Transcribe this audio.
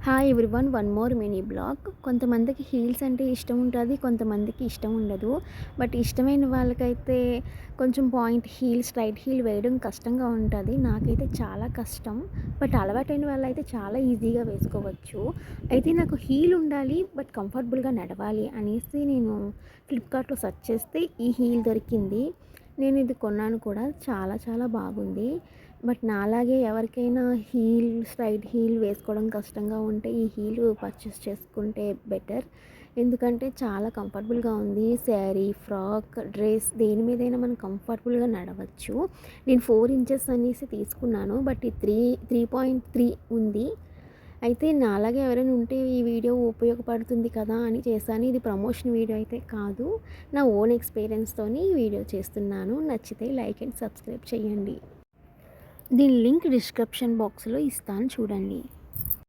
Hi everyone, one more mini blog. కొంతమందికి heels అంటే ఇష్టం ఉంటుంది, కొంతమందికి ఇష్టం ఉండదు. బట్ ఇష్టమైన వాళ్ళకైతే కొంచెం పాయింట్ హీల్, స్ట్రైట్ హీల్ వేయడం కష్టంగా ఉంటుంది. నాకైతే చాలా కష్టం. బట్ అలవాటైన వాళ్ళైతే చాలా ఈజీగా వేసుకోవచ్చు. అయితే నాకు హీల్ ఉండాలి బట్ కంఫర్టబుల్గా నడవాలి అనేసి నేను ఫ్లిప్కార్ట్లో సెర్చ్ చేస్తే ఈ హీల్ దొరికింది. నేను ఇది కొన్నాను కూడా, చాలా చాలా బాగుంది. బట్ నాలాగే ఎవరికైనా స్ట్రైట్ హీల్ వేసుకోవడం కష్టంగా ఉంటే ఈ హీల్ పర్చేస్ చేసుకుంటే బెటర్. ఎందుకంటే చాలా కంఫర్టబుల్గా ఉంది. శారీ, ఫ్రాక్, డ్రెస్ దేని మీదైనా మనం కంఫర్టబుల్గా నడవచ్చు. నేను 4 ఇంచెస్ అనేసి తీసుకున్నాను, బట్ ఈ 3.3 ఉంది. అయితే నాలాగే ఎవరైనా ఉంటే ఈ వీడియో ఉపయోగపడుతుంది కదా అని చేశాను. ఇది ప్రమోషన్ వీడియో అయితే కాదు, నా ఓన్ ఎక్స్పీరియన్స్తోని ఈ వీడియో చేస్తున్నాను. నచ్చితే లైక్ అండ్ సబ్స్క్రైబ్ చేయండి. దీని లింక్ డిస్క్రిప్షన్ బాక్స్లో ఇస్తాను, చూడండి.